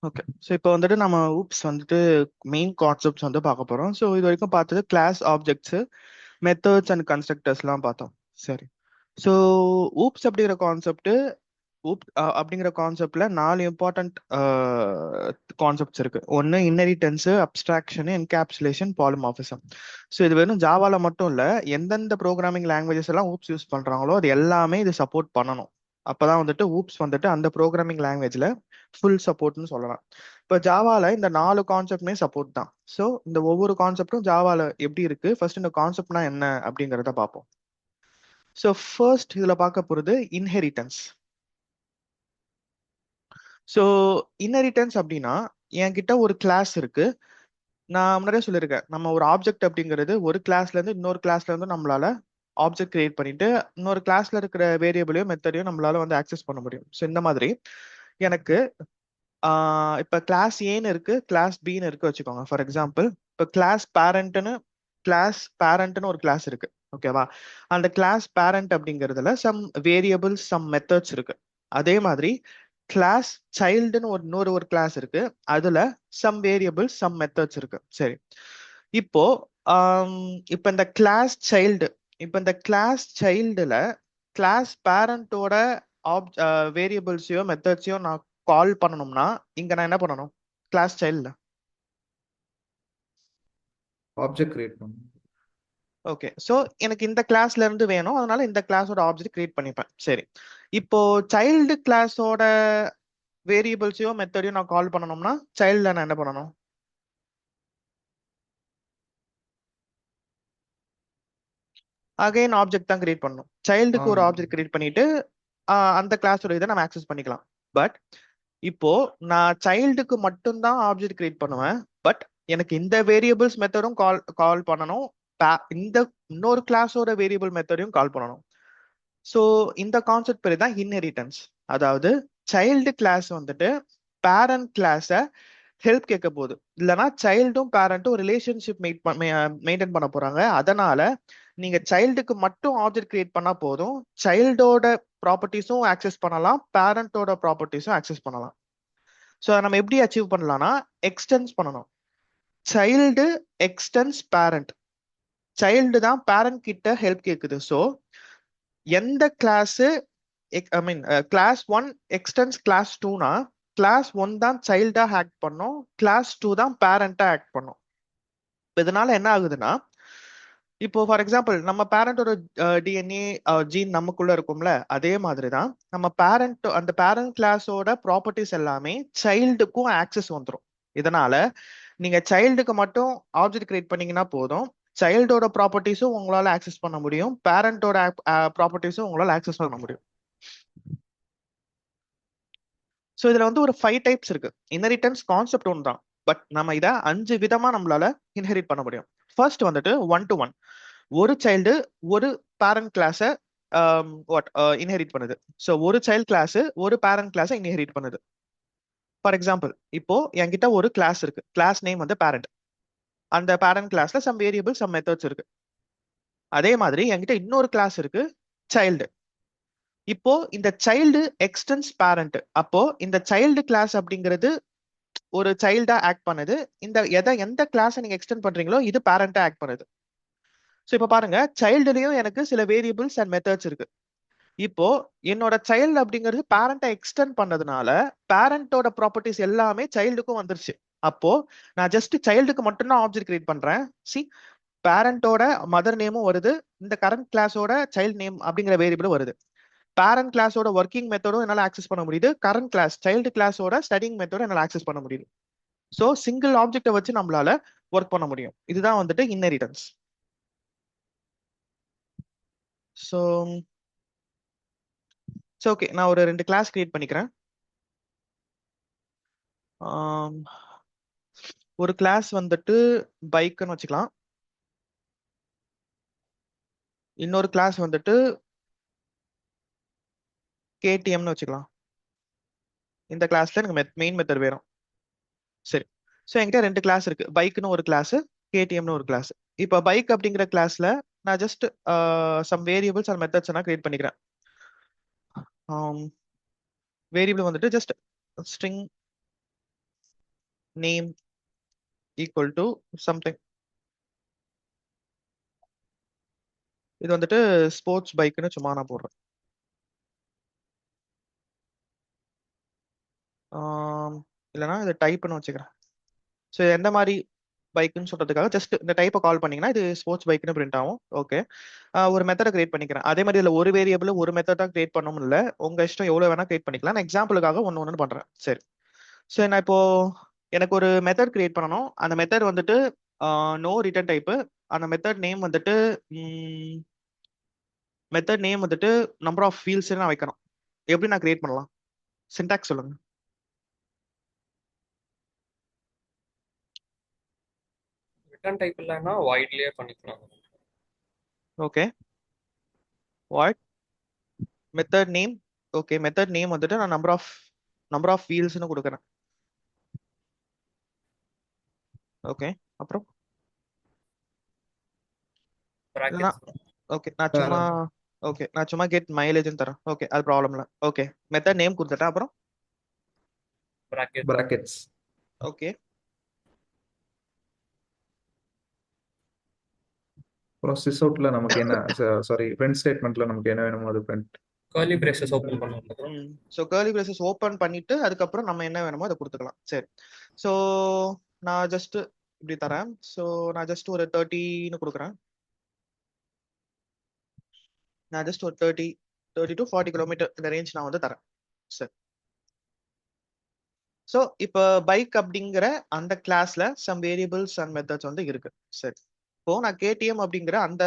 Okay. So இப்போ வந்துட்டு நம்ம ஊப்ஸ் வந்துட்டு மெயின் கான்செப்ட்ஸ் வந்து பார்க்க போகிறோம். ஸோ இது வரைக்கும் பார்த்தது கிளாஸ் ஆப்ஜெக்ட்ஸு, மெத்தட்ஸ் அண்ட் கன்ஸ்ட்ரக்டர்ஸ்லாம் பார்த்தோம். சரி. ஸோ ஊப்ஸ் அப்படிங்கிற கான்செப்ட் அப்படிங்கிற கான்செப்ட்ல 4 இம்பார்ட்டன்ட் கான்செப்ட்ஸ் இருக்கு. ஒன்று inheritance, abstraction, encapsulation, polymorphism. So இது வெறும் ஜாவால மட்டும் இல்ல, எந்தெந்த ப்ரோக்ராமிங் லாங்குவேஜஸ் எல்லாம் ஊப்ஸ் யூஸ் பண்றாங்களோ அது எல்லாமே இது சப்போர்ட் பண்ணணும். அப்பதான் வந்துட்டு ஊப்ஸ் வந்துட்டு அந்த ப்ரோக்ராமிங் லாங்குவேஜ்ல ஃபுல் சப்போர்ட்னு சொல்லலாம். இப்போ ஜாவால இந்த 4 கான்செப்ட்மே சப்போர்ட் தான். ஸோ இந்த ஒவ்வொரு கான்செப்டும் ஜாவால எப்படி இருக்கு, ஃபர்ஸ்ட் இந்த கான்செப்ட்னா என்ன அப்படிங்கிறத பார்ப்போம். ஸோ ஃபர்ஸ்ட் இதுல பார்க்க போறது இன்ஹெரிட்டன்ஸ். ஸோ இன்ஹெரிட்டன்ஸ் அப்படின்னா, என்கிட்ட ஒரு கிளாஸ் இருக்கு. நான் முன்னாடியே சொல்லியிருக்கேன், நம்ம ஒரு ஆப்ஜெக்ட் அப்படிங்கிறது ஒரு கிளாஸ்ல இருந்து இன்னொரு கிளாஸ்ல இருந்து நம்மளால ஆப்ஜெக்ட் கிரியேட் பண்ணிட்டு இன்னொரு கிளாஸ்ல இருக்கிற வேரியபிளையோ மெத்தடையோ நம்மளால வந்து ஆக்சஸ் பண்ண முடியும். ஸோ இந்த மாதிரி எனக்கு இப்ப கிளாஸ் ஏன்னு இருக்கு, கிளாஸ் பின்னு இருக்கு வச்சுக்கோங்க. ஃபார் எக்ஸாம்பிள், இப்ப கிளாஸ் பேரண்ட்னு ஒரு கிளாஸ் இருக்கு. ஓகேவா? அந்த கிளாஸ் பேரண்ட் அப்படிங்கிறதுல சம் வேரியபிள்ஸ், சம் மெத்தட்ஸ் இருக்கு. அதே மாதிரி கிளாஸ் சைல்டுன்னு இன்னொரு கிளாஸ் இருக்கு. அதுல சம் வேரியபிள்ஸ், சம் மெத்தட்ஸ் இருக்கு. சரி. இப்போ இப்ப இந்த கிளாஸ் சைல்டு இப்ப இந்த கிளாஸ் சைல்டுல கிளாஸ் பேரண்டோட வேரியபிள்ஸையோ மெத்தட்ஸையோ நான் கால் பண்ணணும்னா இங்க நான் என்ன பண்ணணும்? கிளாஸ் சைல்ட்ல ஆப்ஜெக்ட் கிரியேட் பண்ணும். ஓகே. ஸோ எனக்கு இந்த கிளாஸ்ல இருந்து வேணும், அதனால இந்த கிளாஸோட ஆப்ஜெக்ட் கிரியேட் பண்ணிப்பேன். சரி. இப்போ சைல்டு கிளாஸோட வேரியபிள்ஸையோ மெத்தடையோ நான் கால் பண்ணணும்னா சைல்ட்ல நான் என்ன பண்ணணும்? அகைன் ஆப்ஜெக்ட் தான் கிரியேட் பண்ணணும். சைல்டுக்கு ஒரு ஆமா. ஆப்ஜெக்ட் கிரியேட் பண்ணிட்டு அந்த கிளாஸோட இதை நம்ம ஆக்சஸ் பண்ணிக்கலாம். பட் இப்போ நான் சைல்டுக்கு மட்டும்தான் ஆப்ஜெக்ட் கிரியேட் பண்ணுவேன். பட் எனக்கு இந்த வேரியபிள்ஸ் மெத்தடும் கால் கால் பண்ணணும். இந்த இன்னொரு கிளாஸோட வேரியபிள் மெத்தடையும் கால் பண்ணணும். ஸோ இந்த கான்செப்ட் பேர் தான் இன்ஹெரிட்டன்ஸ். அதாவது சைல்டு கிளாஸ் வந்துட்டு பேரண்ட் கிளாஸை ஹெல்ப் கேட்க போகுது. இல்லைன்னா சைல்டும் பேரண்ட்டும் ரிலேஷன்ஷிப் மெயின்டைன் பண்ண போறாங்க. அதனால நீங்க சைல்டுக்கு மட்டும் ஆப்ஜெக்ட் கிரியேட் பண்ணா போதும். சைல்டோட ப்ராப்பர்ட்டிஸும் ஆக்சஸ் பண்ணலாம், பேரண்டோட ப்ராப்பர்ட்டிஸும் ஆக்சஸ் பண்ணலாம். ஸோ நம்ம எப்படி அச்சீவ் பண்ணலாம்னா எக்ஸ்டென்ஸ் பண்ணணும். Child extends parent. சைல்டு தான் பேரண்ட் கிட்ட ஹெல்ப் கேட்குது. ஸோ எந்த class I mean class one extends class டூனா கிளாஸ் ஒன் தான் சைல்டா ஆக்ட் பண்ணும், கிளாஸ் டூ தான் பேரண்டா ஆக்ட் பண்ணும். இதனால என்ன ஆகுதுன்னா, இப்போ ஃபார் எக்ஸாம்பிள் நம்ம பேரண்டோட டிஎன்ஏ ஜீன் நமக்குள்ள இருக்கும்ல, அதே மாதிரி தான் நம்ம அந்த பேரண்ட் கிளாஸோட ப்ராப்பர்ட்டிஸ் எல்லாமே சைல்டுக்கும் ஆக்சஸ் வந்துடும். இதனால நீங்க சைல்டுக்கு மட்டும் ஆப்ஜெக்ட் கிரியேட் பண்ணீங்கன்னா போதும், சைல்டோட ப்ராப்பர்ட்டிஸும் உங்களால ஆக்சஸ் பண்ண முடியும், பேரண்டோட ப்ராப்பர்ட்டிஸும் உங்களால ஆக்சஸ் பண்ண முடியும். ஸோ இதுல வந்து ஒரு 5 டைப்ஸ் இருக்கு. இன்ஹெரிட்டன்ஸ் கான்செப்ட் ஒன்று தான், பட் நம்ம இதை 5 விதமா நம்மளால இன்ஹெரிட் பண்ண முடியும். ஃபர்ஸ்ட் வந்துட்டு 1-to-1. ஒரு சைல்டு ஒரு பேரண்ட் கிளாஸை வாட் இன்ஹெரிட் பண்ணுது. ஸோ ஒரு சைல்ட் கிளாஸ் ஒரு பேரண்ட் கிளாஸை இன்ஹெரிட் பண்ணுது. ஃபார் எக்ஸாம்பிள், இப்போ என்கிட்ட ஒரு கிளாஸ் இருக்கு, கிளாஸ் நேம் வந்து பேரண்ட். அந்த பேரண்ட் கிளாஸ்ல சம் வேரியபிள், சம் மெத்தட்ஸ் இருக்கு. அதே மாதிரி என்கிட்ட இன்னொரு கிளாஸ் இருக்கு, சைல்டு. இப்போ இந்த சைல்டு எக்ஸ்டென்ஸ் பேரண்ட். அப்போ இந்த சைல்டு கிளாஸ் அப்படிங்கிறது ஒரு சைல்டா ஆக்ட் பண்ணுது. எந்த கிளாஸை நீங்க எக்ஸ்டெண்ட் பண்றீங்களோ இது பேரண்டா ஆக்ட் பண்ணுது. ஸோ இப்போ பாருங்க, சைல்டுலயும் எனக்கு சில வேரியபிள்ஸ் அண்ட் மெத்தட்ஸ் இருக்கு. இப்போ என்னோட சைல்டு அப்படிங்கிறது பேரண்டை எக்ஸ்டெண்ட் பண்ணதுனால பேரண்டோட ப்ராப்பர்ட்டிஸ் எல்லாமே சைல்டுக்கும் வந்துருச்சு. அப்போ நான் ஜஸ்ட் சைல்டுக்கு மட்டும்தான் ஆப்ஜெக்ட் கிரியேட் பண்றேன். சி, பேரண்டோட மதர் நேமும் வருது, இந்த கரண்ட் கிளாஸோட சைல்டு நேம் அப்படிங்கிற வேரியபிளும் வருது. பேரண்ட் கிளாஸோட ஒர்க்கிங் மெத்தடும் என்னால் ஆக்சஸ் பண்ண முடியுது, கரண்ட் கிளாஸ் சைல்டு கிளாஸோட ஸ்டடிங் மெத்தடும் என்னால் ஆக்சஸ் பண்ண முடியுது. ஸோ சிங்கிள் ஆப்ஜெக்டை வச்சு நம்மளால ஒர்க் பண்ண முடியும். இதுதான் வந்துட்டு இன்ஹெரிட்டன்ஸ். ஸோ ஓகே, நான் ஒரு 2 கிளாஸ் கிரியேட் பண்ணிக்கிறேன். ஒரு கிளாஸ் வந்துட்டு பைக்குன்னு வச்சுக்கலாம். இன்னொரு கிளாஸ் வந்துட்டு கேடிஎம்னு வச்சுக்கலாம். இந்த கிளாஸ்ல எனக்கு மெயின் மெத்தட் வேணும். சரி. ஸோ என்கிட்ட 2 கிளாஸ் இருக்கு, பைக்னு ஒரு கிளாஸ், கேடிஎம்னு ஒரு கிளாஸ். இப்போ பைக் அப்படிங்கிற கிளாஸ்ல நான் just some variables and methods நான் கிரியேட் பண்ணிக்கிறேன். வேரியபிள் வந்துட்டு just string name equal to something. இது வந்துட்டு ஸ்போர்ட்ஸ் பைக்குன்னு சும்மா நான் போடுறேன். இல்லைனா இது டைப்னு வச்சுக்கிறேன். ஸோ எந்த மாதிரி பைக்குன்னு சொல்றதுக்காக ஜஸ்ட் இந்த டைப்பை கால் பண்ணீங்கன்னா இது ஸ்போர்ட்ஸ் பைக்னு பிரிண்ட் ஆகும். ஓகே, ஒரு மெத்தடை கிரியேட் பண்ணிக்கிறேன். அதே மாதிரி இதில் ஒரு வேரியபிள் ஒரு மெத்தட் தான் கிரியேட் பண்ணணும் இல்லை, உங்க இஷ்டம் எவ்வளோ வேணா கிரியேட் பண்ணிக்கலாம். நான் எக்ஸாம்பிளுக்காக ஒன்று பண்றேன். சரி, ஸோ நான் இப்போ எனக்கு ஒரு மெத்தட் கிரியேட் பண்ணணும். அந்த மெத்தட் வந்துட்டு நோ ரிட்டர்ன் டைப்பு. அந்த மெத்தட் நேம் வந்துட்டு நம்பர் ஆஃப் ஃபீல்ட்ஸ் நான் வைக்கணும். எப்படி நான் கிரியேட் பண்ணலாம்? சின்டாக்ஸ் சொல்லுங்க. ரிட்டர்ன் டைப் இல்லைன்னா வாய்ட்லயே பண்ணிக்கலாம். Okay, what method name. Okay, method name வந்துட்டு நான் நம்பர் ஆஃப் ஃபீல்ட்ஸ்னு கொடுக்குறேன். ஓகே, அப்புறம் இல்லைனா பிராக்கெட்ஸ் ஓகே நான் சும்மா கெட் மைலேஜ்னு தரேன். ஓகே, அது ப்ராப்ளம் இல்லை. ஓகே, மெத்தட் நேம் கொடுத்துட்டேன். அப்புறம் பிராக்கெட் brackets. ஓகே, அப்புறம் சிஸ்அவுட்ல நமக்கு என்ன சாரி பிரிண்ட் ஸ்டேட்மெண்ட்ல நமக்கு என்ன வேணுமோ அது பிரிண்ட். கர்லி பிரேசஸ் ஓபன் பண்ணதுக்கு ஸோ கர்லி பிரேசஸ் ஓப்பன் பண்ணிட்டு அதுக்கப்புறம் நம்ம என்ன வேணுமோ அதை கொடுத்துக்கலாம். சரி, ஸோ நான் ஜஸ்ட் இப்படி தரேன். ஸோ நான் ஜஸ்ட் ஒரு 30ன்னு கொடுக்குறேன். நான் ஜஸ்ட் ஒரு 30 to 40 கிலோமீட்டர் இந்த ரேஞ்ச் நான் வந்து தரேன். சரி, ஸோ இப்போ பைக் அப்படிங்கிற அந்த கிளாஸ்ல சம் வேரியபிள்ஸ் அண்ட் மெத்தட்ஸ் வந்து இருக்கு. சரி, இப்போ நான் கேடிஎம் அப்படிங்கிற அந்த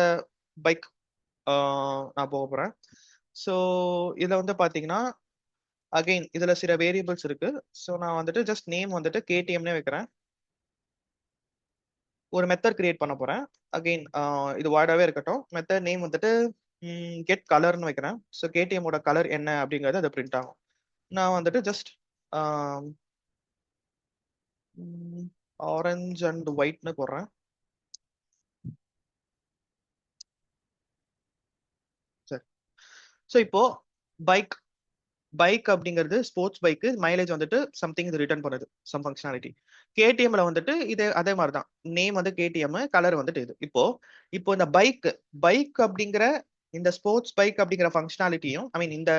பைக் நான் போக போறேன். ஸோ இதுல வந்து பாத்தீங்கன்னா அகைன் இதுல சில வேரியபிள்ஸ் இருக்கு. ஸோ நான் வந்துட்டு ஜஸ்ட் நேம் வந்துட்டு கேடிஎம்னே வைக்கிறேன். ஒரு மெத்தட் கிரியேட் பண்ண போறேன். அகைன் இது வாய்டாவே இருக்கட்டும். மெத்தட் நேம் வந்துட்டு கெட் கலர்னு வைக்கிறேன். ஸோ கேடிஎம்மோட கலர் என்ன அப்படிங்கிறது அது பிரிண்ட் ஆகும். நான் வந்துட்டு ஜஸ்ட் ஆரஞ்ச் அண்ட் ஒயிட்னு போடுறேன். சரி, ஸோ இப்போ பைக் அப்படிங்கிறது ஸ்போர்ட்ஸ் பைக்கு, மைலேஜ் வந்துட்டு சம்திங் இது ரிட்டர்ன் பண்ணுது, சம் ஃபங்க்ஷனாலிட்டி. கேடிஎம்ல வந்துட்டு இது அதே மாதிரி தான். நேம் வந்து கேடிஎம், கலர் வந்துட்டு இது. இப்போ இந்த பைக் அப்படிங்கிற இந்த ஸ்போர்ட்ஸ் பைக் அப்படிங்கிற ஃபங்க்ஷனாலிட்டியும் ஐ மீன் இந்த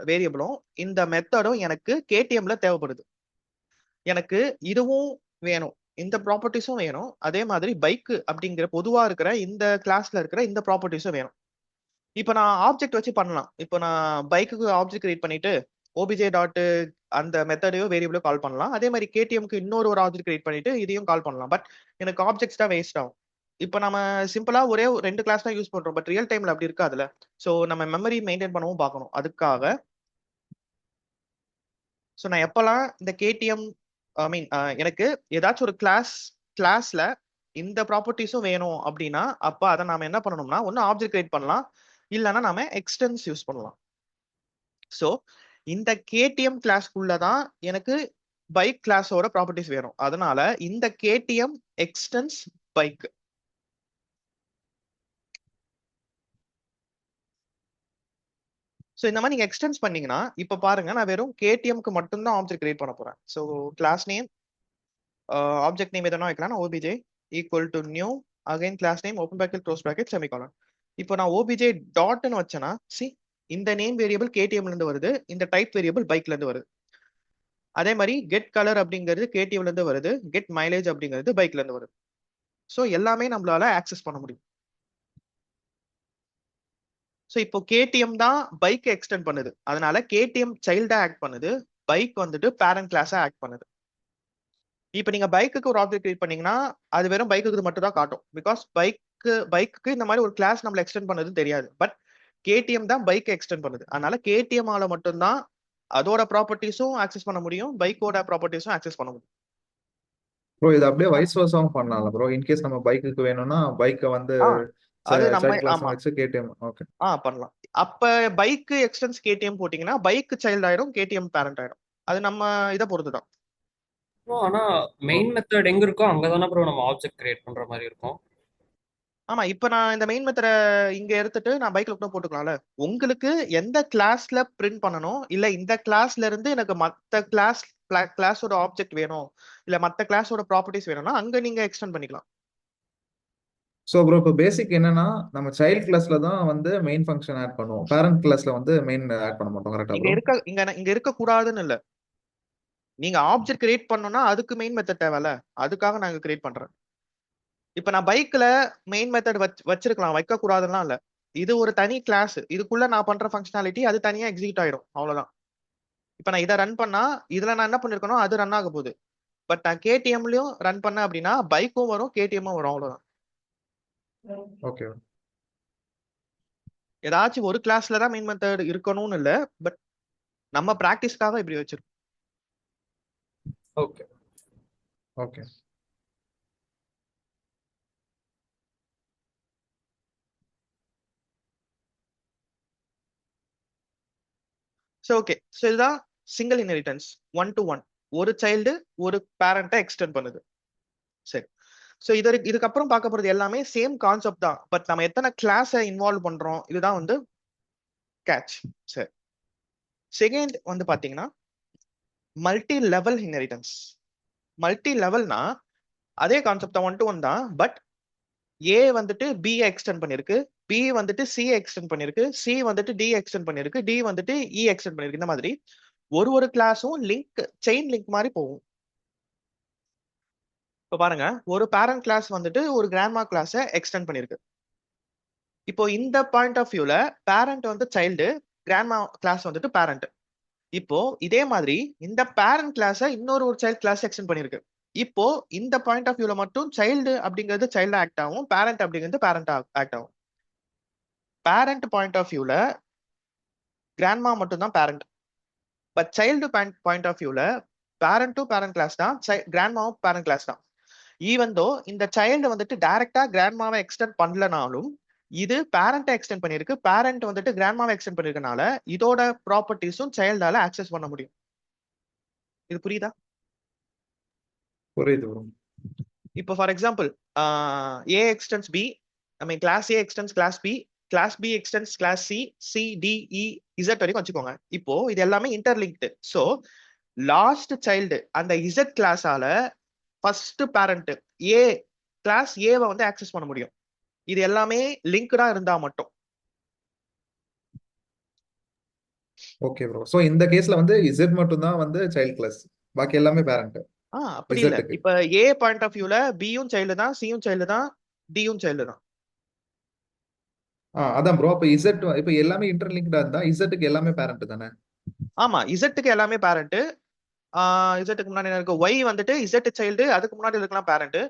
வேரியபிளும் இந்த மெத்தடும் எனக்கு கேடிஎம்ல தேவைப்படுது. எனக்கு இதுவும் வேணும், இந்த ப்ராப்பர்ட்டிஸும் வேணும். அதே மாதிரி பைக் அப்படிங்கிற பொதுவா இருக்கிற இந்த கிளாஸ்ல இருக்கிற இந்த ப்ராப்பர்ட்டிஸும் வேணும். இப்போ நான் ஆப்ஜெக்ட் வச்சு பண்ணலாம். இப்போ நான் பைக்குக்கு ஆப்ஜெக்ட் கிரியேட் பண்ணிட்டு ஓபிஜே டாட் அந்த மெத்தடையோ வேரியபிளோ கால் பண்ணலாம். அதே மாதிரி கேடிஎம்க்கு இன்னொரு ஆப்ஜெக்ட் கிரியேட் பண்ணிட்டு இதையும் கால் பண்ணலாம். பட் எனக்கு ஆப்ஜெக்ட்ஸ் தான் வேஸ்ட் ஆகும். இப்போ நம்ம சிம்பிளா ஒரே 2 கிளாஸ் தான் யூஸ் பண்றோம். பட் ரியல் டைம்ல அப்படி இருக்காதுல்ல. ஸோ நம்ம மெமரி மெயின்டைன் பண்ணவும் பார்க்கணும். அதுக்காக ஸோ நான் எப்பெல்லாம் இந்த கேடிஎம் ஐ மீன் எனக்கு ஏதாச்சும் ஒரு கிளாஸ்ல இந்த ப்ராப்பர்ட்டிஸும் வேணும் அப்படின்னா அப்ப அதை நாம என்ன பண்ணணும்னா ஒன்னு ஆப்ஜெக்ட் கிரியேட் பண்ணலாம், இல்லைன்னா நாம எக்ஸ்டென்ஸ் யூஸ் பண்ணலாம். ஸோ இந்த கேடிஎம் கிளாஸ்க்குள்ள தான் எனக்கு பைக் கிளாஸோட ப்ராப்பர்ட்டிஸ் வேணும். அதனால இந்த கேடிஎம் எக்ஸ்டென்ஸ் பைக். ஸோ இந்த மாதிரி நீங்க எக்ஸ்டென்ஸ் பண்ணீங்கன்னா இப்ப பாருங்க, நான் வெறும் கேடிஎம்க்கு மட்டும்தான் ஆப்ஜெக்ட் கிரியேட் பண்ண போறேன். So class name object name எதனா வைக்கலாம். O B J equal to new again class name open bracket close bracket semicolon. இப்போ நான் ஓபிஜே டாட்னு வச்சேன்னா இந்த நேம் வேரியபிள் கேடிஎம்ல இருந்து வருது, இந்த டைப் வேரியபிள் பைக்ல இருந்து வருது. அதே மாதிரி கெட் கலர் அப்படிங்கிறது கேடிஎம்ல இருந்து வருது, கெட் மைலேஜ் அப்படிங்கிறது பைக்ல இருந்து வருது. ஸோ எல்லாமே நம்மளால ஆக்சஸ் பண்ண முடியும். ஸோ இப்போ கேடிஎம் தான் பைக் எக்ஸ்டெண்ட் பண்ணுது, அதனால கேடிஎம் சைல்டா ஆக்ட் பண்ணுது, பைக் வந்துட்டு பேரண்ட் கிளாஸா ஆக்ட் பண்ணுது. இப்போ நீங்க பைக்குக்கு ஒரு ஆப்ஜெக்ட் கிரியேட் பண்ணீங்கன்னா அது வெறும் பைக்குக்கு மட்டும் தான் காட்டும். பிகாஸ் பைக்கு இந்த மாதிரி ஒரு கிளாஸ் நம்மள எக்ஸ்டெண்ட் பண்ணதுன்னு தெரியாது. பட் கேடிஎம் தான் பைக் எக்ஸ்டெண்ட் பண்ணுது, அதனால கேடிஎம் ஆல மட்டும்தான் அதோட ப்ராப்பர்ட்டிஸும் ஆக்சஸ் பண்ண முடியும், பைக்கோட ப்ராப்பர்ட்டிஸும் ஆக்சஸ் பண்ண முடியும். ப்ரோ இது அப்படியே வைஸ் வர்சாவும் பண்ணலாம்ல ப்ரோ? இன்கேஸ் நம்ம பைக்குக்கு வேணும்னா பைக்கை வந்து அது நம்ம சைல்ட் கிளாஸ் ஆமா வச்சு கேடிஎம். ஓகே, பண்ணலாம். அப்ப பைக் எக்ஸ்டென்ஸ் கேடிஎம் போட்டீங்கன்னா பைக் சைல்ட் ஆயிடும், கேடிஎம் பேரண்ட் ஆயிடும். அது நம்ம இதை பொறுத்து தான். ஆனா மெயின் மெத்தட் எங்க இருக்கோ அங்கதானே ப்ரோ நம்ம ஆப்ஜெக்ட் கிரியேட் பண்ற மாதிரி இருக்கும். ஆமா, இப்ப நான் இந்த மெயின் மெத்தட இங்க எடுத்துட்டு நான் பைக்ல கூட போட்டுக்கலாம்ல. உங்களுக்கு எந்த கிளாஸ்ல பிரிண்ட் பண்ணணும், இல்ல இந்த கிளாஸ்ல இருந்து எனக்கு மத்த கிளாஸ் கிளாஸோட ஆப்ஜெக்ட் வேணும் இல்ல மத்த கிளாஸோட ப்ராப்பர்ட்டிஸ் வேணும்னா அங்க நீங்க எக்ஸ்டெண்ட் பண்ணிக்கலாம். ஸோ ப்ரோ இப்போ பேசிக் என்னன்னா நம்ம சைல்ட் கிளாஸ்ல தான் வந்து மெயின் ஃபங்க்ஷன் ஆட் பண்ணுவோம், பேரண்ட் கிளாஸ்ல வந்து மெயின் ஆட் பண்ண மாட்டோம், கரெக்டா ப்ரோ? இங்க இருக்க கூடாதுன்னு இல்ல, நீங்க ஆப்ஜெக்ட் கிரியேட் பண்ணனும்னா அதுக்கு மெயின் மெத்தட் தேவையில்ல, அதுக்காக நாங்க கிரியேட் பண்றோம். இப்ப நான் பைக்ல மெயின் மெத்தட் வச்சிருக்கலாம், வைக்க கூடாதுன்னா இல்ல. இது ஒரு தனி கிளாஸ், இதுக்குள்ள நான் பண்ற ஃபங்க்ஷனாலிட்டி அது தனியா எக்ஸிக்யூட் ஆயிடும், அவ்வளவுதான். இப்ப நான் இதை ரன் பண்ணா இதுல நான் என்ன பண்ணிருக்கணும் அது ரன் ஆக போகுது. பட் நான் கேடிஎம்லயும் ரன் பண்ண அப்படின்னா பைக்கும் வரும் கேடிஎம்மும் வரும், அவ்வளவுதான். ஓகே. ஏதாச்சும் ஒரு கிளாஸ்ல தான் மெயின் மெத்தட் இருக்கணும்னு இல்ல, பட் நம்ம பிராக்டிஸ்க்காக இப்படி வச்சிருக்கோம். Okay. Okay. So okay, so இதுதான் சிங்கிள் இன்ஹெரிட்டன்ஸ், 1-to-1. ஒரு சைல்டு ஒரு பேரண்ட்டை எக்ஸ்டெண்ட் பண்ணுது. சரி, ஸோ இதுக்கப்புறம் பார்க்க போறது எல்லாமே சேம் கான்செப்ட் தான், பட் நம்ம எத்தனை கிளாஸை இன்வால்வ் பண்றோம் இதுதான் வந்து கேட்ச். சரி, செகண்ட் வந்து பாத்தீங்கன்னா மல்டி லெவல் இன்ஹெரிட்டன்ஸ். மல்டி லெவல்னா அதே கான்செப்ட் தான், 1-to-1 தான், பட் ஏ வந்துட்டு பி எக்ஸ்டெண்ட் பண்ணிருக்கு, பி வந்துட்டு சி எக்ஸ்டெண்ட் பண்ணிருக்கு, சி வந்துட்டு டி எக்ஸ்டெண்ட் பண்ணிருக்கு, டி வந்துட்டு இ எக்ஸ்டெண்ட் பண்ணிருக்கு. இந்த மாதிரி ஒரு கிளாஸும் லிங்க் செயின் லிங்க் மாதிரி போகும். இப்போ பாருங்க, ஒரு பேரண்ட் கிளாஸ் வந்துட்டு ஒரு கிராண்ட்மா கிளாஸை எக்ஸ்டெண்ட் பண்ணிருக்கு. இப்போ இந்த பாயிண்ட் ஆஃப் வியூல பேரண்ட் வந்து சைல்டு, கிராண்ட்மா கிளாஸ் வந்துட்டு பேரண்ட். இப்போ இதே மாதிரி இந்த பேரண்ட் கிளாஸை ஒரு சைல்டு கிளாஸ் எக்ஸ்டெண்ட் பண்ணிருக்கு. இப்போ இந்த பாயிண்ட் ஆஃப் வியூல மட்டும் சைல்டு அப்படிங்கிறது சைல்டு ஆக்ட் ஆகும், பேரண்ட் அப்படிங்கிறது பேரண்ட் ஆக்ட் ஆகும். பேரண்ட் பாயிண்ட் ஆஃப் வியூல கிராண்ட்மா மட்டும் தான் parent, but child point of வியூல பேரண்ட் டு பேரண்ட் கிளாஸ் தான், கிராண்ட்மாவும் பேரண்ட் கிளாஸ் தான். ஈவன் தோ இந்த சைல்டு வந்துட்டு டைரக்டா கிராண்ட்மாவை எக்ஸ்டெண்ட் பண்ணலனாலும் இது பேரண்ட்டை எக்ஸ்டெண்ட் பண்ணிருக்கு, பேரண்ட் வந்துட்டு கிராண்ட்மாவை எக்ஸ்டெண்ட் பண்ணிருக்கனால இதோட ப்ராப்பர்ட்டிஸும் சைல்டால ஆக்சஸ் பண்ண முடியும். இது புரியுதா? புரியுது ப்ரோ. இப்போ for example A extends B, I mean class A extends class B, class B extends class C, C D E Z வரைக்கும் வச்சுக்கோங்க. இப்போ இது எல்லாமே இன்டர்லிங்க்டு. ஸோ லாஸ்ட் சைல்டு அந்த இசட் கிளாஸால ஃபர்ஸ்ட் பேரண்ட் ஏ கிளாஸ் ஏவை வந்து ஆக்சஸ் பண்ண முடியும். இது எல்லாமே லிங்க்டா இருந்தா மட்டும். Okay bro. சோ இந்த கேஸ்ல வந்து Z மட்டும் தான் வந்து சைல்ட் கிளாஸ், பாக்கி எல்லாமே பேரண்ட். அப்படி இல்ல, இப்ப ஏ பாயிண்ட் ஆஃப் வியூல பியும் சைல்டு தான், சியும் சைல்டு தான், டியும் சைல்டு தான். அதான் ப்ரோ, அப்ப Z இப்ப எல்லாமே இன்டர்லிங்க்டா இருந்தா Zக்கு எல்லாமே பேரண்ட் தானே? ஆமா, இசட்டுக்கு எல்லாமே பேரண்ட். இசட்டுக்கு முன்னாடி இருக்க ஒய் வந்துட்டு இசட் சைல்டு, அதுக்கு முன்னாடி இருக்கலாம் பேரண்ட்.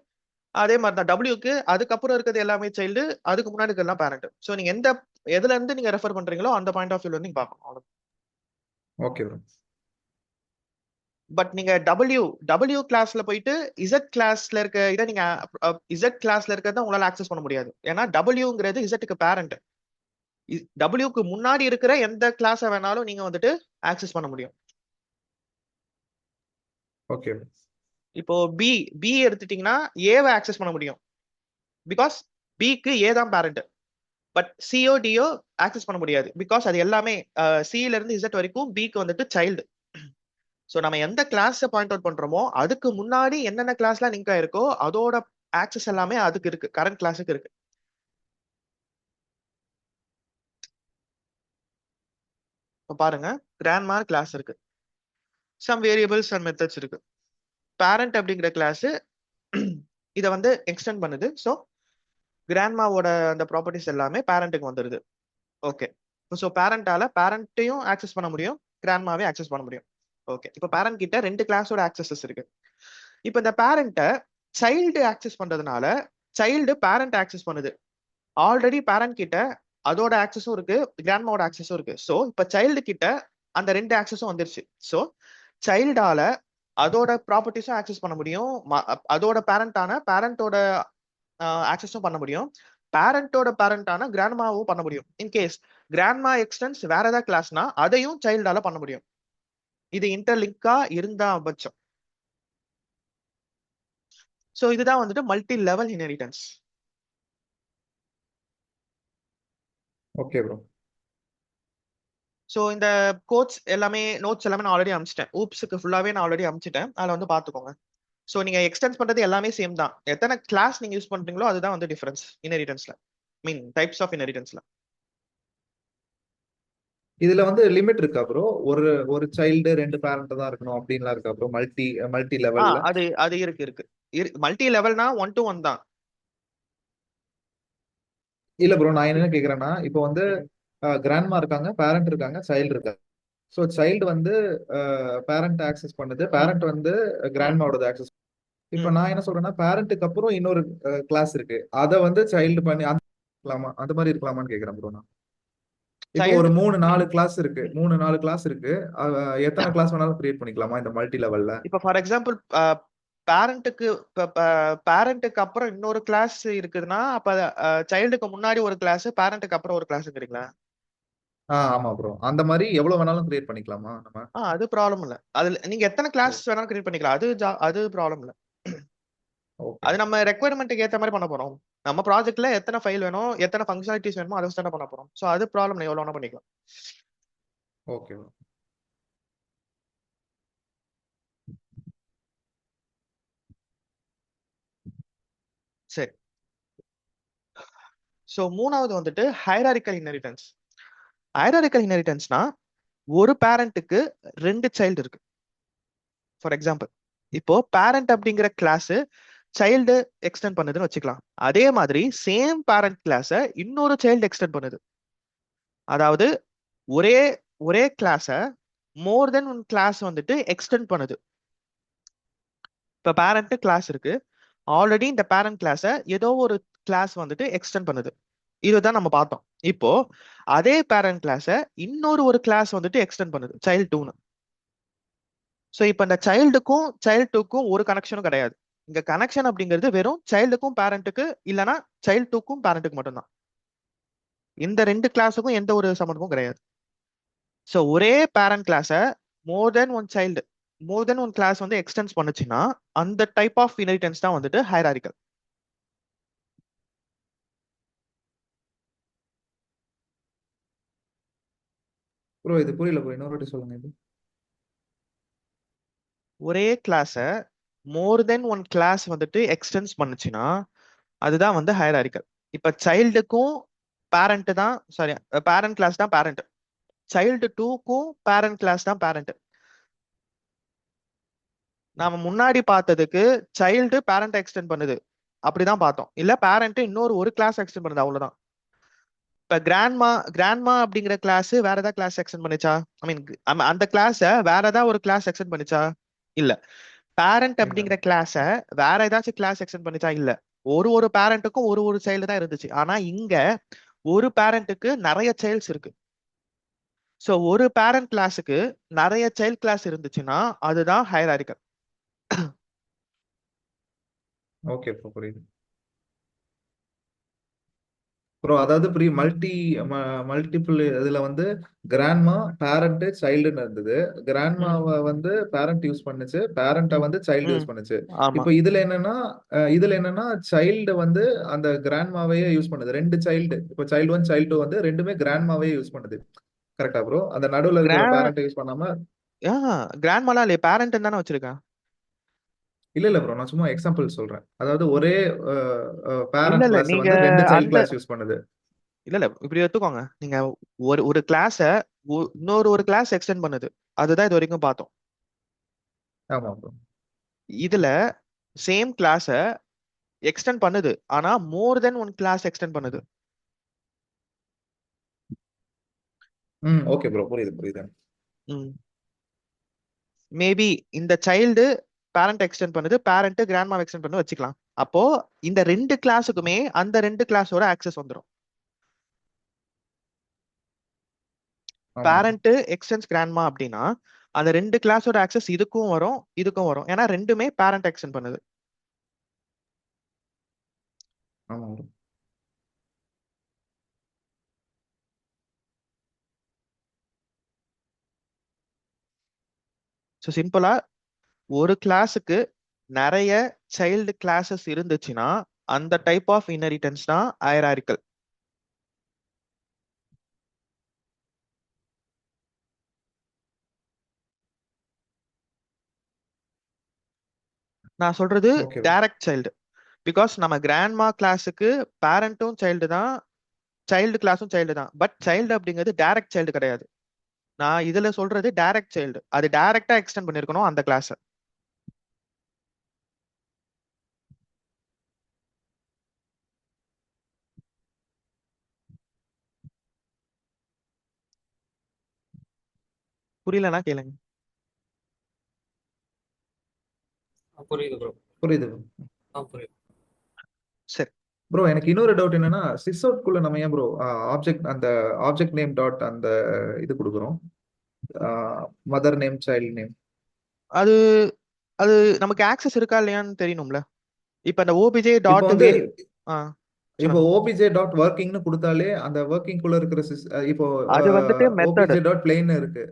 அதே மாதிரி தான் டபிள்யூக்கு அதுக்கப்புறம் இருக்கிறது எல்லாமே சைல்டு, அதுக்கு முன்னாடி இருக்கிறது பேரண்ட். ஸோ நீங்க எதுல இருந்து நீங்க ரெஃபர் பண்றீங்களோ அந்த பாயிண்ட் ஆஃப் வியூல நீங்க பார்க்கணும். Okay bro. பட் நீங்க டபிள்யூ கிளாஸ்ல போயிட்டு இசட் கிளாஸ்ல இருக்க இதை நீங்க இசட் கிளாஸ்ல இருக்கிறத உங்களால ஆக்சஸ் பண்ண முடியாது, ஏன்னா டபிள்யூங்கிறது இசட்டுக்கு பேரண்ட். டபிள்யூக்கு முன்னாடி இருக்கிற எந்த கிளாஸை வேணாலும் நீங்க வந்துட்டு ஆக்சஸ் பண்ண முடியும். ஓகே. இப்போ பி எடுத்துட்டீங்கன்னா ஏவை ஆக்சஸ் பண்ண முடியும், பிகாஸ் பிக்கு ஏ தான் பேரண்ட். பட் சிஓ டிஓ ஆக்சஸ் பண்ண முடியாது, பிகாஸ் அது எல்லாமே சில இருந்து இசட் வரைக்கும் பிக்கு வந்துட்டு சைல்டு. ஸோ நம்ம எந்த கிளாஸை பாயிண்ட் அவுட் பண்றோமோ அதுக்கு முன்னாடி என்னென்ன கிளாஸ்லாம் லிங்க் ஆயிருக்கோ அதோட ஆக்சஸ் எல்லாமே அதுக்கு இருக்கு, கரண்ட் கிளாஸுக்கு இருக்கு. இப்போ பாருங்க, கிராண்ட்மா கிளாஸ் இருக்கு, சம் வேரியபிள்ஸ் அண்ட் மெத்தட்ஸ் இருக்கு. பேரண்ட் அப்படிங்கிற கிளாஸ் இதை வந்து எக்ஸ்டெண்ட் பண்ணுது. ஸோ கிராண்ட்மாவோட அந்த ப்ராப்பர்ட்டிஸ் எல்லாமே பேரண்ட்டுக்கு வந்துருது. ஓகே, ஸோ பேரண்டால பேரண்ட்டையும் ஆக்சஸ் பண்ண முடியும், கிராண்ட்மாவே ஆக்சஸ் பண்ண முடியும். ஓகே, இப்போ பேரண்ட் கிட்ட ரெண்டு கிளாஸோட ஆக்சஸஸ் இருக்கு. இப்போ இந்த பேரண்ட்டை சைல்டு ஆக்சஸ் பண்றதுனால சைல்டு பேரண்ட் ஆக்சஸ் பண்ணுது. ஆல்ரெடி பேரண்ட் கிட்ட அதோட ஆக்சஸும் இருக்கு, கிராண்ட்மாவோட ஆக்சஸும் இருக்கு. ஸோ இப்போ சைல்டு கிட்ட அந்த ரெண்டு ஆக்சஸும் வந்துருச்சு. ஸோ சைல்டால அதோட ப்ராப்பர்ட்டிஸும் ஆக்சஸ் பண்ண முடியும், அதோட பேரண்டோட ஆக்சஸும் பண்ண முடியும், பேரண்டோட பேரண்டான கிராண்ட்மாவும் பண்ண முடியும். இன்கேஸ் கிராண்ட்மா எக்ஸ்டென்ஸ் வேற ஏதாவது கிளாஸ்னா அதையும் சைல்டால பண்ண முடியும். இது இன்டர்லிங்கா இருந்தா பட்சம். ஸோ இதுதான் வந்துட்டு multi level inheritance. Okay bro. So இந்த கோட்ஸ் எல்லாமே நோட்ஸ் எல்லாமே நான் ஆல்ரெடி அனுப்பிச்சிட்டேன். ஊப்ஸுக்கு ஃபுல்லாவே நான் ஆல்ரெடி அனுப்பிச்சிட்டேன். அதில் வந்து பார்த்துக்கோங்க. ஸோ நீங்க எக்ஸ்டென்ஸ் பண்றது எல்லாமே சேம் தான். எத்தனை கிளாஸ் நீங்க யூஸ் பண்றீங்களோ அதுதான் வந்து டிஃபரன்ஸ் இன்ஹெரிட்டன்ஸ்ல, மீன் டைப்ஸ் ஆஃப் இன்ஹெரிட்டன்ஸ்ல. இதுல வந்து லிமிட் இருக்கா ப்ரோ? ஒரு ஒரு சைல்டு 2 பேரண்ட் தான் இருக்கணும் அப்படின்லாம் இருக்கா ப்ரோ? மல்டி மல்டி லெவல்ல அது அது இருக்கு மல்டி லெவல்னா 1 to 1 தான். இல்ல ப்ரோ, நான் என்ன கேக்குறேன்னா இப்போ வந்து கிராண்ட்மா இருக்காங்க, பேரண்ட் இருக்காங்க, சைல்டு இருக்காங்க. ஸோ சைல்டு வந்து பேரண்ட் ஆக்சஸ் பண்ணுது, பேரண்ட் வந்து கிராண்ட்மாவோட ஆக்சஸ். இப்போ நான் என்ன சொல்றேன்னா, பேரண்ட்டுக்கு அப்புறம் இன்னொரு கிளாஸ் இருக்கு, அதை வந்து சைல்டு பண்ணி இருக்கலாமா? அந்த மாதிரி இருக்கலாமான்னு கேக்குறேன் ப்ரோ நான். இப்போ ஒரு சைல்டு 3-4 கிளாஸ் இருக்கு, 3-4 கிளாஸ் இருக்கு. எத்தனை கிளாஸ் வேணாலும் கிரியேட் பண்ணிக்கலாமா இந்த மல்டி லெவல்ல? இப்போ ஃபார் எக்ஸாம்பிள் பேரண்ட்டுக்கு அப்புறம் இன்னொரு கிளாஸ் இருக்குதுன்னா அப்ப சைல்டுக்கு முன்னாடி ஒரு கிளாஸ், பேரண்ட்டுக்கு அப்புறம் ஒரு கிளாஸ்ங்கிறீங்களா? ஆமா ப்ரோ, அந்த மாதிரி எவ்வளவு வேணாலும் கிரியேட் பண்ணிக்கலாமா நம்ம? அது ப்ராப்ளம் இல்ல. அதுல நீங்க எத்தனை கிளாஸ் வேணாலும் கிரியேட் பண்ணிக்கலாம். அது ப்ராப்ளம் இல்ல. ஓகே அது நம்ம ரெக்குயர்மெண்ட்டுக்கு ஏத்த மாதிரி பண்ண போறோம். நம்ம ப்ராஜெக்ட்ல எத்தனை ஃபைல் வேணும், எத்தனை ஃபங்க்ஷனாலிட்டிஸ் வேணுமோ அதை வச்சு தானே பண்ண போறோம். ஸோ அது ப்ராப்ளம் இல்லை, எவ்வளோ வேணா பண்ணிக்கலாம். Okay bro. சரி. ஸோ மூணாவது வந்துட்டு ஹைராரிக்கல் இன்ஹெரிட்டன்ஸ். ஹைராரிக்கல் இன்ஹெரிட்டன்ஸ்னா ஒரு பேரண்ட்டுக்கு 2 சைல்டு இருக்கு. ஃபார் எக்ஸாம்பிள் இப்போ பேரண்ட் அப்படிங்கிற கிளாஸ் சைல்டு எக்ஸ்டெண்ட் பண்ணுதுன்னு வச்சுக்கலாம். அதே மாதிரி சேம் பேரண்ட் கிளாஸ இன்னொரு சைல்டு எக்ஸ்டெண்ட் பண்ணுது. அதாவது ஒரே ஒரே கிளாஸ மோர் தென் ஒன் கிளாஸ் வந்துட்டு எக்ஸ்டெண்ட் பண்ணுது. இப்ப பேரண்ட் கிளாஸ் இருக்கு, ஆல்ரெடி இந்த பேரண்ட் கிளாஸ ஏதோ ஒரு கிளாஸ் வந்துட்டு எக்ஸ்டெண்ட் பண்ணுது. இதுதான் நம்ம பார்த்தோம். இப்போ அதே பேரண்ட் கிளாஸ இன்னொரு கிளாஸ் வந்துட்டு எக்ஸ்டெண்ட் பண்ணுது, சைல்டு 2ன்னு. ஸோ இப்போ இந்த சைல்டுக்கும் சைல்டு 2க்கும் ஒரு கனெக்ஷனும் கிடையாது. இங்க கனெக்ஷன் அப்படிங்கிறது வெறும் சைல்டுக்கும் பேரண்ட்டுக்கு, இல்லைன்னா சைல்டு 2க்கும் பேரண்ட்டுக்கு மட்டும்தான். இந்த 2 கிளாஸுக்கும் எந்த ஒரு சம்மந்தமும் கிடையாது. ஸோ ஒரே பேரண்ட் கிளாஸ மோர் தென் ஒன் கிளாஸ் வந்து எக்ஸ்டென்ஸ் பண்ணுச்சுன்னா அந்த டைப் ஆஃப் இன்ஹெரிட்டன்ஸ் தான் வந்துட்டு ஹைராரிக்கல். ப்ரோ இது புரியல ப்ரோ, இன்னொரு வாட்டி சொல்லுங்க இது. ஒரே கிளாஸ மோர் தென் ஒன் கிளாஸ் வந்துட்டு எக்ஸ்டென்ஸ் பண்ணுச்சுன்னா அதுதான் வந்து ஹைராரிக்கல். இப்ப சைல்டுக்கும் பேரண்ட் தான், சாரி பேரண்ட் கிளாஸ் தான் பேரண்ட், சைல்டு 2க்கும் பேரண்ட் கிளாஸ் தான் பேரண்ட். நாம முன்னாடி பார்த்ததுக்கு சைல்டு பேரண்ட் எக்ஸ்டெண்ட் பண்ணுது அப்படிதான் பார்த்தோம். இல்ல பேரண்ட் ஒரு கிளாஸ் எக்ஸ்டெண்ட் பண்ணுது, அவ்வளவுதான். இப்ப கிராண்ட்மா அப்படிங்கிற கிளாஸ் வேற ஏதாவது கிளாஸ் எக்ஸ்டெண்ட் பண்ணுச்சா? ஐ மீன் அந்த கிளாஸ வேற ஏதாவது ஒரு கிளாஸ் எக்ஸ்டெண்ட் பண்ணுச்சா? இல்ல. பேரண்ட் இல்ல. அப்படிங்கிற கிளாஸ வேற ஏதாச்சும் கிளாஸ் எக்ஸ்டெண்ட் பண்ணுச்சா? இல்ல. ஒரு பேரண்ட்டுக்கும் ஒரு சைல்டு தான் இருந்துச்சு. ஆனா இங்க ஒரு பேரண்ட்டுக்கு நிறைய சைல்ட்ஸ் இருக்கு. சோ ஒரு பேரண்ட் கிளாஸுக்கு நிறைய சைல்ட் கிளாஸ் இருந்துச்சுன்னா அதுதான் ஹைராரிக்கல். ஓகே ப்ரோ, புரியுது ப்ரோ. அதாவது மல்டிபிள் இதுல வந்து கிராண்ட்மா பேரண்ட் சைல்டுன்னு இருந்தது. கிராண்ட்மாவை வந்து பேரண்ட் யூஸ் பண்ணுச்சு, பேரண்ட்டை வந்து சைல்டு யூஸ் பண்ணுச்சு. ஆமா. இப்போ இதுல என்னன்னா சைல்டு வந்து அந்த கிராண்ட்மாவையே யூஸ் பண்ணுது. 2 சைல்டு, இப்போ சைல்டு 1 சைல்டு 2 வந்து ரெண்டுமே கிராண்ட்மாவே யூஸ் பண்ணுது. கரெக்டா ப்ரோ? அந்த நடுவுல இருக்கிற பேரண்ட் யூஸ் பண்ணாம. கிராண்ட்மாலாம் இல்லையே, பேரண்ட் தானே வச்சிருக்கேன். இல்ல ப்ரோ, நான் சும்மா எக்ஸாம்பிள் சொல்றேன். அதாவது ஒரே இல்ல பேரண்ட் இல்ல கிளாஸ் நீங்க வந்து 2 சைல்ட் அந்த கிளாஸ் யூஸ் பண்ணுது. இல்ல இப்படி எடுத்துக்கோங்க. நீங்க ஒரு கிளாஸ ஒரு கிளாஸ் எக்ஸ்டெண்ட் பண்ணுது, அதுதான் இது வரைக்கும் பார்த்தோம். ஆமா ப்ரோ. இதுல சேம் கிளாஸ எக்ஸ்டெண்ட் பண்ணுது, ஆனா மோர் தென் ஒன் கிளாஸ் எக்ஸ்டெண்ட் பண்ணுது. ஓகே ப்ரோ, புரியுது. மேபி இந்த சைல்டு பேரண்ட் எக்ஸ்டெண்ட் பண்ணுது, பேரண்ட் கிராண்ட்மா எக்ஸ்டெண்ட் பண்ணி வச்சுக்கலாம். அப்போ இந்த 2 கிளாஸுக்குமே அந்த 2 கிளாஸோட ஆக்சஸ் வந்துடும். பேரண்ட் எக்ஸ்டென்ஸ் கிராண்ட்மா அப்படின்னா அந்த 2 கிளாஸோட ஆக்சஸ் இதுக்கும் வரும், ஏன்னா ரெண்டுமே பேரண்ட் எக்ஸ்டெண்ட் பண்ணுது. ஆமா ப்ரோ. ஸோ சிம்பிளா ஒரு கிளாஸுக்கு நிறைய சைல்டு கிளாஸஸ் இருந்துச்சுன்னா அந்த டைப் ஆஃப் இன்ஹெரிட்டன்ஸ் தான் ஹைராரிக்கல். நான் சொல்றது ஓகே டைரக்ட் சைல்டு. பிகாஸ் நம்ம கிராண்ட்மா கிளாஸுக்கு பேரண்ட்டும் சைல்டு தான், சைல்டு கிளாஸும் சைல்டு தான். பட் சைல்டு அப்படிங்கிறது டைரக்ட் சைல்டு கிடையாது. நான் இதுல சொல்றது டைரக்ட் சைல்டு. அது டைரக்டா எக்ஸ்டெண்ட் பண்ணிருக்கணும் அந்த கிளாஸ். புரியலனா கேளுங்க. புரியுது ப்ரோ. புரியுது புரியுது. சரி. ப்ரோ. எனக்கு இன்னொரு டவுட் என்னன்னா, சிஸ் அவுட் குள்ள நம்ம ஏன் ப்ரோ ஆப்ஜெக்ட் அந்த ஆப்ஜெக்ட் நேம் டாட் அந்த இது கொடுக்குறோம், மதர் நேம் சைல்ட் நேம்? அது அது நமக்கு ஆக்சஸ் இருக்கா இல்லையான்னு தெரியணும்ல. இப்ப அந்த ஓபிஜே இப்போ டாட் வந்து வேரி இப்போ சொல்லுங்க. ஓபிஜே டாட் ஒர்க்கிங்னு கொடுத்தாலே அந்த ஒர்க்கிங் குள்ள இருக்கிற இப்போ அது வந்துட்டு மெத்தடு. ஓபிஜே டாட் பிளெயின் இருக்கு,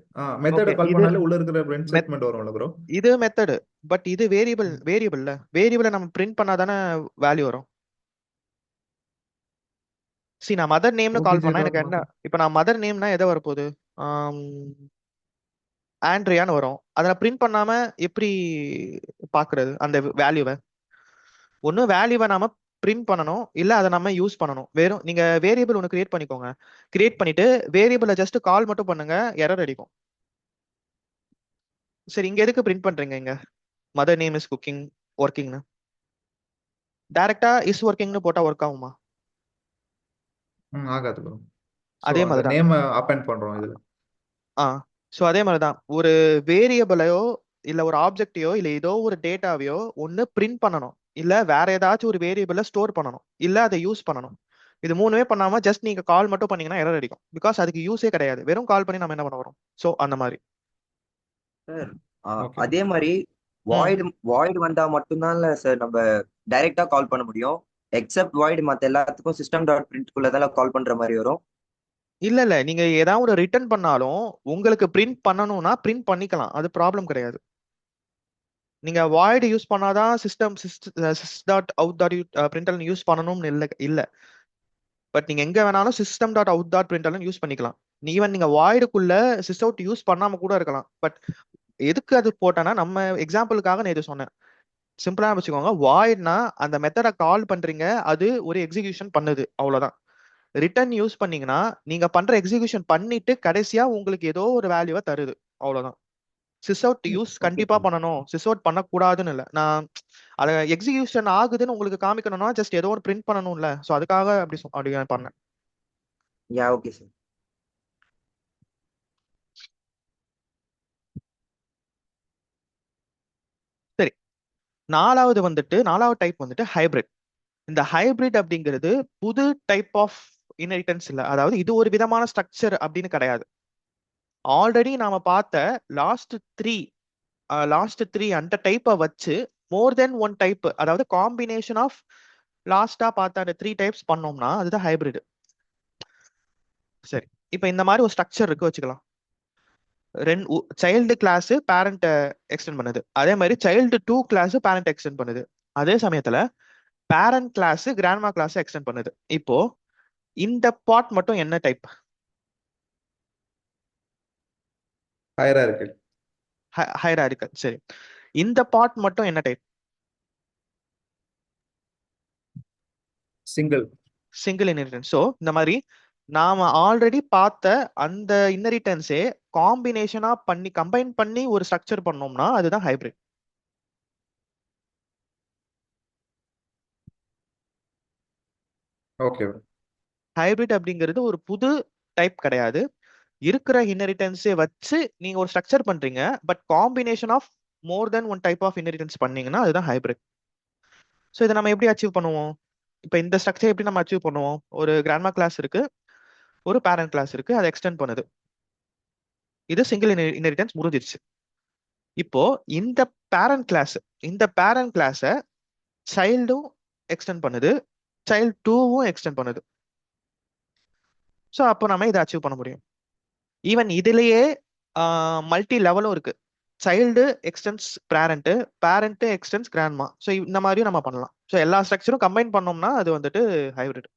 மெத்தட ஓகே, கால் இது பண்ணாலே உள்ள இருக்கிற பிரெண்ட் ஸ்டேட்மெண்ட் வரும்ல ப்ரோ? இது மெத்தடு. பட் இது வேரியபிள்ல வேரியபிளை நம்ம பிரிண்ட் பண்ணாதானே வேல்யூ வரும். நான் மதர் நேம்னு கால் ஓபிஜே பண்ணா டாட் எனக்கு என்ன, இப்ப நான் மதர் நேம்னா எதை வரப்போகுது, ஆண்ட்ரியான்னு வரும். அதை நான் பிரிண்ட் பண்ணாம எப்படி பாக்குறது அந்த வேல்யூவை? ஒண்ணு வேல்யூவை நாம பிரிண்ட் பண்ணணும், இல்ல அதை நம்ம யூஸ் பண்ணணும். வெறும் நீங்க வேரியபிள் ஒன்று கிரியேட் பண்ணிக்கோங்க. கிரியேட் பண்ணிட்டு வேரியபிளை ஜஸ்ட் கால் மட்டும் பண்ணுங்க, எரர் அடிக்கும். சரி, இங்க எதுக்கு பிரிண்ட் பண்றீங்க? இங்க மதர் நேம் இஸ் குக்கிங் ஒர்க்கிங்னு டைரக்டா இஸ் ஒர்க்கிங்னு போட்டா ஒர்க் ஆகுமா? ஆகாது ப்ரோ. ஸோ அதே அந்த மாதிரிதான். நேம் அப்பெண்ட் பண்றோம் இதுல. ஆ ஸோ அதே மாதிரிதான் ஒரு வேரியபிளையோ இல்ல ஒரு ஆப்ஜெக்டையோ இல்ல ஏதோ ஒரு டேட்டாவையோ ஒன்னு பிரிண்ட் பண்ணணும், இல்ல வேற ஏதாச்சும் ஒரு வேரியபிள ஸ்டோர் பண்ணணும், இல்ல அதை யூஸ் பண்ணணும். இது மூணுமே பண்ணாம ஜஸ்ட் நீங்க கால் மட்டும் பண்ணீங்கன்னா எரர் அடிக்கும். பிகாஸ் அதுக்கு யூஸே கிடையாது. வெறும் கால் பண்ணி நம்ம என்ன பண்ண வரோம். ஸோ அந்த மாதிரி. Sir okay. அதே மாதிரி ம் வாய்டு வாய்டு வந்தா மட்டும்தான் சார் நம்ம டைரக்டா கால் பண்ண முடியும். எக்ஸப்ட் வாய்டு மத்த எல்லாத்துக்கும் சிஸ்டம் டாட் பிரிண்ட்குள்ளதால கால் பண்ற மாதிரி வரும். இல்ல நீங்க ஏதாவது ஒரு ரிட்டர்ன் பண்ணாலும் உங்களுக்கு பிரிண்ட் பண்ணணும்னா பிரிண்ட் பண்ணிக்கலாம், அது ப்ராப்ளம் கிடையாது. நீங்க வாய்டு யூஸ் பண்ணாதான் sis dot out dot brindle use பண்ணணும்னு இல்ல. பட் நீங்க எங்க வேணாலும் system dot out dot brindle use பண்ணிக்கலாம். ஈவன் நீங்க வாய்டுக்குள்ள சிஸ் அவுட் யூஸ் பண்ணாம கூட இருக்கலாம். பட் எதுக்கு அது போட்டேன்னா, நம்ம எக்ஸாம்பிளுக்காக நான் இது சொன்னேன். சிம்பிளா வச்சுக்கோங்க, வாய்ட்னா அந்த மெத்தடை கால் பண்றீங்க, அது ஒரு எக்ஸிகியூஷன் பண்ணுது, அவ்வளவுதான். ரிட்டர்ன் யூஸ் பண்ணீங்கன்னா நீங்க பண்ற எக்ஸிகியூஷன் பண்ணிட்டு கடைசியா உங்களுக்கு ஏதோ ஒரு வேல்யூவை தருது, அவ்வளவுதான். சிஸ் அவுட் யூஸ் ஓகே கண்டிப்பா பண்ணணும், சிஸ் அவுட் பண்ணக்கூடாதுன்னு இல்ல. நான் அதை எக்ஸிகியூஷன் ஆகுதுன்னு உங்களுக்கு காமிக்கணும்னா ஜஸ்ட் ஏதோ ஒரு பிரிண்ட் பண்ணணும்ல. ஸோ அதுக்காக அப்படி பண்ணேன். Yeah okay sir. சரி, நாலாவது டைப் வந்துட்டு ஹைபிரிட். இந்த ஹைபிரிட் அப்படிங்கிறது புது டைப் ஆஃப் இன்ஹெரிட்டன்ஸ் இல்ல. அதாவது இது ஒரு விதமான ஸ்ட்ரக்சர் அப்படின்னு கிடையாது. ஆல்ரெடி நாம பார்த்த லாஸ்ட் த்ரீ அந்த டைப்பை வச்சு மோர் தென் ஒன் டைப், அதாவது காம்பினேஷன் ஆஃப் லாஸ்டா பார்த்த அந்த 3 டைப்ஸ் பண்ணோம்னா அதுதான் ஹைபிரிட். சரி, இப்ப இந்த மாதிரி ஒரு ஸ்ட்ரக்சர் இருக்கு வச்சுக்கலாம். சைல்டு கிளாஸ் பேரண்ட் எக்ஸ்டெண்ட் பண்ணுது, அதே மாதிரி சைல்டு 2 கிளாஸ் பேரண்ட் எக்ஸ்டெண்ட் பண்ணுது. அதே சமயத்துல parent class grandma class extend பண்ணுது. இப்போ இந்த பார்ட் மட்டும் என்ன டைப்? ஹையரார்கல். ஹைராரிக்கல். சரி, இந்த பார்ட் மட்டும் என்ன type? Single. Single inheritance. So இந்த மாதிரி நாம ஆல்ரெடி பார்த்த அந்த இன்ஹெரிட்டன்ஸே காம்பினேஷனா பண்ணி கம்பைன் பண்ணி ஒரு ஸ்ட்ரக்சர் பண்ணோம்னா அதுதான் ஹைபிரிட். ஓகே. ஹைபிரிட் அப்படிங்கிறது ஒரு புது டைப் கிடையாது. இருக்கிற இன்ஹெரிட்டன்ஸே வச்சு நீங்க ஒரு ஸ்ட்ரக்சர் பண்றீங்க, but combination of more then one type of inheritance பண்ணீங்கன்னா அதுதான் ஹைபிரிட். ஸோ இதை நம்ம எப்படி அச்சீவ் பண்ணுவோம்? இப்போ இந்த ஸ்ட்ரக்சர் எப்படி நம்ம அச்சீவ் பண்ணுவோம்? ஒரு கிராண்ட்மா கிளாஸ் இருக்கு, ஒரு பேரண்ட் கிளாஸ் இருக்கு, அதை எக்ஸ்டெண்ட் பண்ணுது. இது சிங்கிள் இன்ஹெரிட்டன்ஸ் முடிஞ்சிருச்சு. இப்போ இந்த பேரண்ட் கிளாஸ சைல்டும் எக்ஸ்டெண்ட் பண்ணுது, சைல்டு 2வும் எக்ஸ்டெண்ட் பண்ணுது. ஸோ அப்போ நம்ம இதை அச்சீவ் பண்ண முடியும். ஈவன் இதுலயே மல்டி லெவலும் இருக்கு. Child extends parent, parent extends grandma. So இந்த மாதிரியும் நம்ம பண்ணலாம். ஸோ எல்லா ஸ்ட்ரக்சரும் கம்பைன் பண்ணோம்னா அது வந்துட்டு ஹைபிரிட்.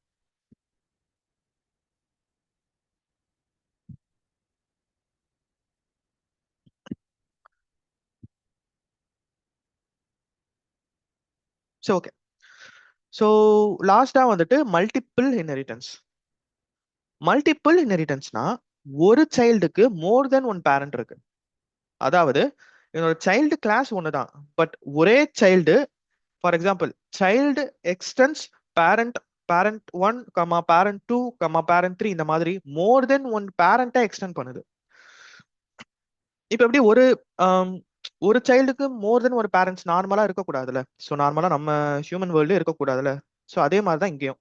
So okay. ஸோ லாஸ்டா வந்துட்டு மல்டிபிள் இன்ஹெரிட்டன்ஸ்னா ஒரு சைல்டுக்கு மோர் தென் ஒன் பேரண்ட் இருக்கு. அதாவது என்னோட சைல்டு கிளாஸ் ஒன்று தான், பட் ஒரே child, for example child extends parent parent 1, parent 2, parent 3, இந்த மாதிரி மோர் தென் ஒன் பேரண்ட்டை எக்ஸ்டெண்ட் பண்ணுது. இப்போ எப்படி ஒரு சைல்டுக்கு மோர் தென் ஒரு பேரண்ட்ஸ் நார்மலா இருக்கக்கூடாதுல்ல. ஸோ நார்மலா நம்ம ஹியூமன் வேர்ல்டு இருக்கக்கூடாதுல்ல. ஸோ அதே மாதிரி தான் இங்கேயும்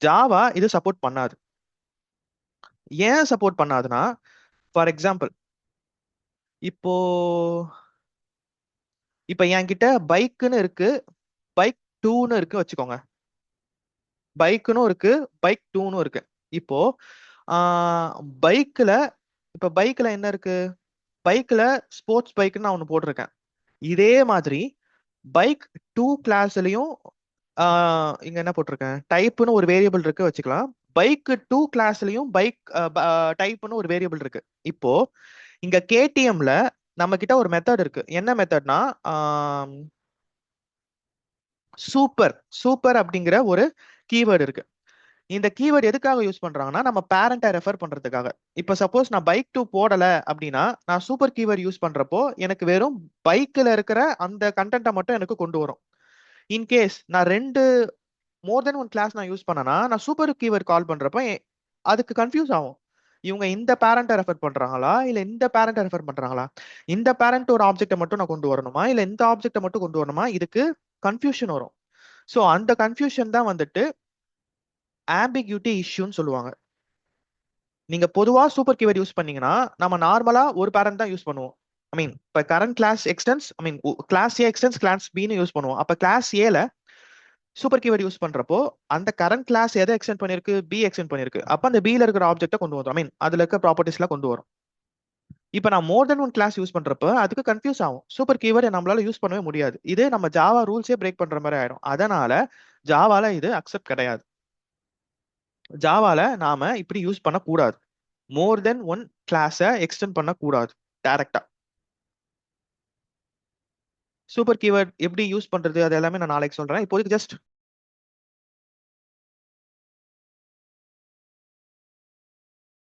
ஜாவா இது சப்போர்ட் பண்ணாது. ஏன் சப்போர்ட் பண்ணாதுன்னா, ஃபார் எக்ஸாம்பிள் இப்போ இப்போ என்கிட்ட பைக்குன்னு இருக்கு, பைக் 2ன்னு இருக்கு வச்சுக்கோங்க. பைக்குன்னு இருக்கு, பைக் 2ன்னு இருக்கு. இப்போ பைக்ல இப்போ பைக்ல என்ன இருக்கு, பைக்ல ஸ்போர்ட்ஸ் பைக்குன்னு நான் ஒன்று போட்டிருக்கேன். இதே மாதிரி பைக் 2 கிளாஸ்லயும் இங்க என்ன போட்டிருக்கேன், டைப்னு ஒரு வேரியபிள் இருக்கு வச்சுக்கலாம். பைக் 2 கிளாஸ்லயும் பைக் டைப்னு ஒரு வேரியபிள் இருக்கு. இப்போ இங்க கேடிஎம்ல நம்ம கிட்ட ஒரு மெத்தட் இருக்கு. என்ன மெத்தட்னா சூப்பர் அப்படிங்கிற ஒரு கீவேர்டு இருக்கு. இந்த கீவேர்டு எதுக்காக யூஸ் பண்றாங்கன்னா, நம்ம பேரண்ட்டை ரெஃபர் பண்றதுக்காக. இப்போ சப்போஸ் நான் பைக் 2 போடல அப்படின்னா, நான் சூப்பர் கீவேர்டு யூஸ் பண்றப்போ எனக்கு வெறும் பைக்ல இருக்கிற அந்த கண்டென்ட்டை மட்டும் எனக்கு கொண்டு வரும். இன்கேஸ் நான் மோர் தென் ஒன் கிளாஸ் நான் யூஸ் பண்ணனா, நான் சூப்பர் கீவேர்ட் கால் பண்றப்ப அதுக்கு கன்ஃபியூஸ் ஆகும். இவங்க இந்த பேரண்ட்டை ரெஃபர் பண்றாங்களா இல்ல இந்த பேரண்ட்டை ரெஃபர் பண்றாங்களா, இந்த பேரண்ட் ஒரு ஆப்ஜெக்ட்டை மட்டும் நான் கொண்டு வரணுமா இல்ல இந்த ஆப்ஜெக்ட்டை மட்டும் கொண்டு வரணுமா, இதுக்கு கன்ஃபியூஷன் வரும். ஸோ அந்த கன்ஃபியூஷன் தான் வந்துட்டு ஆம்பிகியூட்டி இஷ்யூன்னு சொல்லுவாங்க. நீங்க பொதுவா சூப்பர் கீவேர்ட் யூஸ் பண்ணீங்கன்னா நம்ம நார்மலா ஒரு பேரண்ட் தான் யூஸ் பண்ணுவோம். ஐ மீன் இப்போ current class extends, I mean class A extends class pin use பண்ணுவோம். அப்ப கிளாஸ் ஏல சூப்பர் கீவேர்ட் யூஸ் பண்றப்போ அந்த கரண்ட் கிளாஸ் எதை எக்ஸ்டெண்ட் பண்ணிருக்கு, பி எக்ஸ்டெண்ட் பண்ணிருக்கு. அப்ப அந்த பில இருக்கிற ஆப்ஜெக்ட்டை கொண்டு வரும், ஐ மீன் அதுல இருக்க ப்ராப்பர்ட்டிஸ்லாம் கொண்டு வரும். இப்போ நான் மோர் தென் ஒன் கிளாஸ் யூஸ் பண்றப்ப அதுக்கு கன்ஃபியூஸ் ஆகும். சூப்பர் கீவேர்டை நம்மளால யூஸ் பண்ணவே முடியாது. இது நம்ம ஜாவா ரூல்ஸே பிரேக் பண்ற மாதிரி ஆயிடும். அதனால ஜாவால இது அக்செப்ட் கிடையாது. ஜாவால நாம இப்படி யூஸ் பண்ணக்கூடாது. மோர் தென் ஒன் கிளாஸை எக்ஸ்டெண்ட் பண்ணக்கூடாது டைரக்டா. சூப்பர் கீவேர்ட் எப்படி யூஸ் பண்றது அது எல்லாமே நான் நாளைக்கு சொல்றேன். இப்போதைக்கு ஜஸ்ட்